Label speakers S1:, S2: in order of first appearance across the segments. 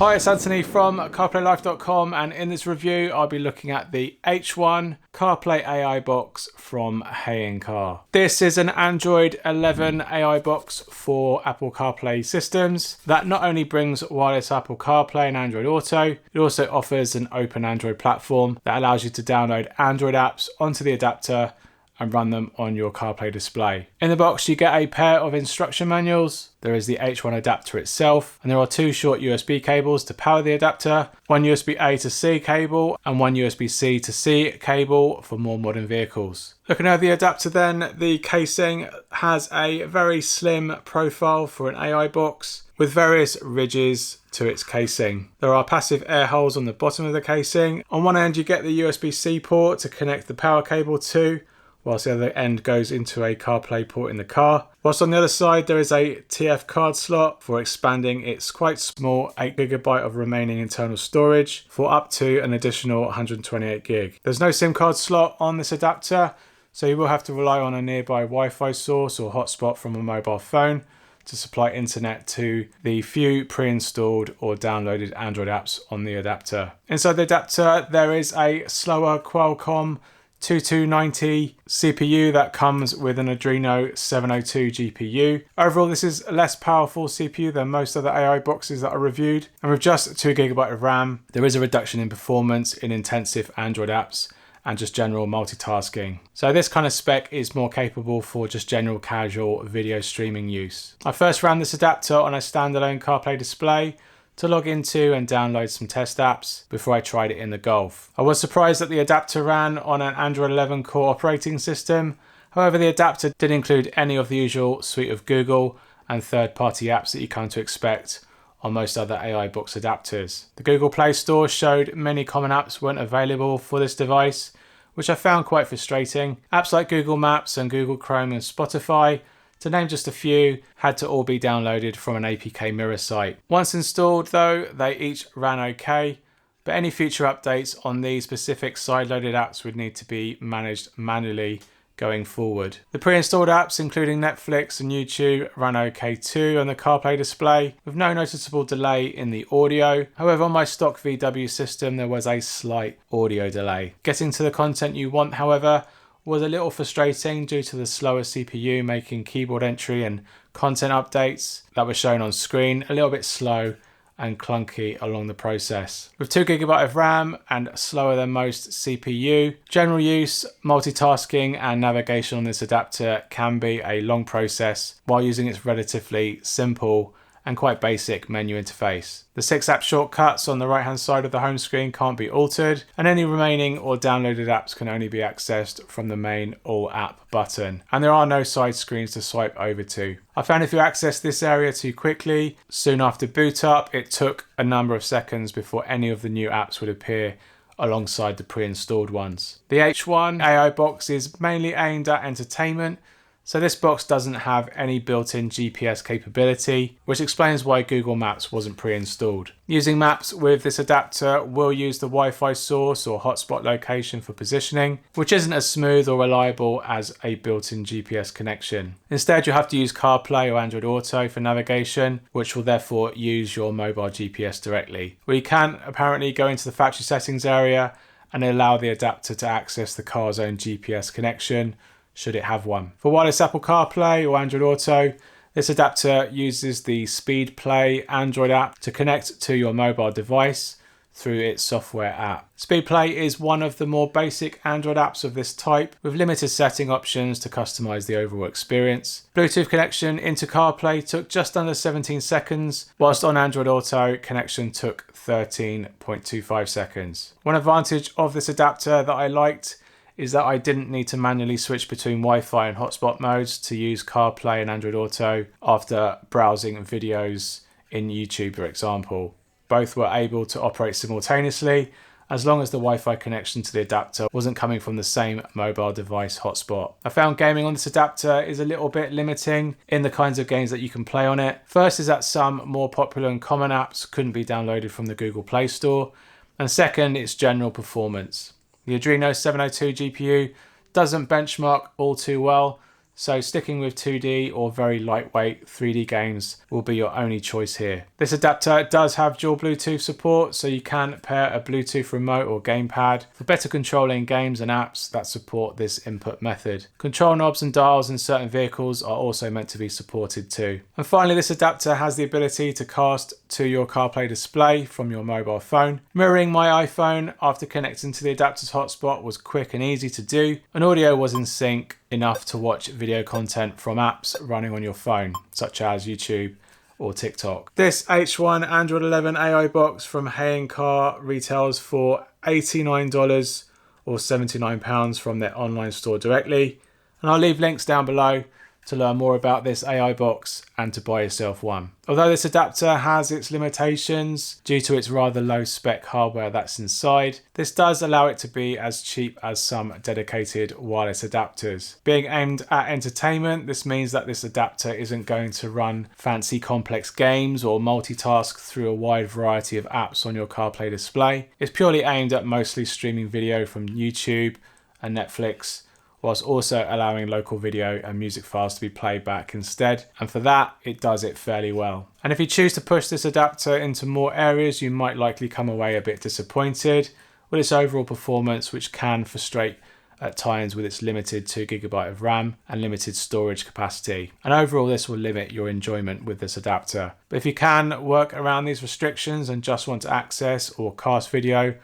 S1: Hi, it's Anthony from CarPlayLife.com, and in this review I'll be looking at the H1 CarPlay AI box from Heyincar. This is an Android 11 AI box for Apple CarPlay systems that not only brings wireless Apple CarPlay and Android Auto, it also offers an open Android platform that allows you to download Android apps onto the adapter and run them on your CarPlay display. In the box you get a pair of instruction manuals, there is the H1 adapter itself, and there are two short USB cables to power the adapter, one USB A to C cable and one USB C to C cable for more modern vehicles. Looking at the adapter then, the casing has a very slim profile for an AI box with various ridges to its casing. There are passive air holes on the bottom of the casing. On one end you get the USB-C port to connect the power cable to, whilst the other end goes into a CarPlay port in the car. Whilst on the other side there is a TF card slot for expanding its quite small 8GB of remaining internal storage for up to an additional 128GB. There's no SIM card slot on this adapter, so you will have to rely on a nearby Wi-Fi source or hotspot from a mobile phone to supply internet to the few pre-installed or downloaded Android apps on the adapter. Inside the adapter there is a slower Qualcomm 2290 CPU that comes with an Adreno 702 GPU. Overall, this is a less powerful CPU than most other AI boxes that are reviewed, and with just 2GB of RAM, there is a reduction in performance in intensive Android apps and just general multitasking. So this kind of spec is more capable for just general casual video streaming use. I first ran this adapter on a standalone CarPlay display to log into and download some test apps before I tried it in the Golf. I was surprised that the adapter ran on an Android 11 core operating system. However, the adapter did include any of the usual suite of Google and third-party apps that you come to expect on most other AI box adapters. The Google Play Store showed many common apps weren't available for this device, which I found quite frustrating. Apps like Google Maps and Google Chrome and Spotify, to name just a few, had to all be downloaded from an APK mirror site. Once installed though, they each ran okay, but any future updates on these specific side-loaded apps would need to be managed manually going forward. The pre-installed apps, including Netflix and YouTube, ran okay too on the CarPlay display, with no noticeable delay in the audio. However, on my stock VW system, there was a slight audio delay. Getting to the content you want, however, was a little frustrating due to the slower CPU making keyboard entry and content updates that were shown on screen a little bit slow and clunky along the process. With 2GB of RAM and slower than most CPU, general use, multitasking and navigation on this adapter can be a long process while using its relatively simple and quite basic menu interface. The 6 app shortcuts on the right hand side of the home screen can't be altered, and any remaining or downloaded apps can only be accessed from the main All App button. And there are no side screens to swipe over to. I found if you access this area too quickly, soon after boot up, it took a number of seconds before any of the new apps would appear alongside the pre-installed ones. The H1 AI box is mainly aimed at entertainment, so this box doesn't have any built-in GPS capability, which explains why Google Maps wasn't pre-installed. Using maps with this adapter will use the Wi-Fi source or hotspot location for positioning, which isn't as smooth or reliable as a built-in GPS connection. Instead, you have to use CarPlay or Android Auto for navigation, which will therefore use your mobile GPS directly. We can apparently go into the factory settings area and allow the adapter to access the car's own GPS connection, should it have one. For wireless Apple CarPlay or Android Auto, this adapter uses the SpeedPlay Android app to connect to your mobile device through its software app. SpeedPlay is one of the more basic Android apps of this type, with limited setting options to customize the overall experience. Bluetooth connection into CarPlay took just under 17 seconds, whilst on Android Auto, connection took 13.25 seconds. One advantage of this adapter that I liked is that I didn't need to manually switch between Wi-Fi and hotspot modes to use CarPlay and Android Auto after browsing videos in YouTube, for example. Both were able to operate simultaneously as long as the Wi-Fi connection to the adapter wasn't coming from the same mobile device hotspot. I found gaming on this adapter is a little bit limiting in the kinds of games that you can play on it. First is that some more popular and common apps couldn't be downloaded from the Google Play Store, and second, its general performance. The Adreno 702 GPU doesn't benchmark all too well, so sticking with 2D or very lightweight 3D games will be your only choice here. This adapter does have dual Bluetooth support, so you can pair a Bluetooth remote or gamepad for better controlling games and apps that support this input method. Control knobs and dials in certain vehicles are also meant to be supported too. And finally, this adapter has the ability to cast to your CarPlay display from your mobile phone. Mirroring my iPhone after connecting to the adapter's hotspot was quick and easy to do, and audio was in sync enough to watch video content from apps running on your phone, such as YouTube or TikTok. This H1 Android 11 AI box from Heyincar retails for $89 or £79 from their online store directly, and I'll leave links down below to learn more about this AI box and to buy yourself one. Although this adapter has its limitations due to its rather low spec hardware that's inside, this does allow it to be as cheap as some dedicated wireless adapters. Being aimed at entertainment, this means that this adapter isn't going to run fancy complex games or multitask through a wide variety of apps on your CarPlay display. It's purely aimed at mostly streaming video from YouTube and Netflix, whilst also allowing local video and music files to be played back instead. And for that, it does it fairly well. And if you choose to push this adapter into more areas, you might likely come away a bit disappointed with its overall performance, which can frustrate at times with its limited 2GB of RAM and limited storage capacity. And overall, this will limit your enjoyment with this adapter. But if you can work around these restrictions and just want to access or cast video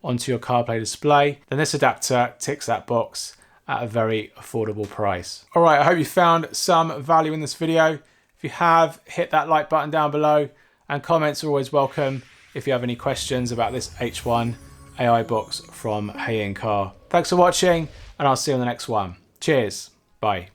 S1: onto your CarPlay display, then this adapter ticks that box at a very affordable price. All right, I hope you found some value in this video. If you have, hit that like button down below, and comments are always welcome if you have any questions about this H1 AI box from Heyincar. Thanks for watching, and I'll see you on the next one. Cheers, bye.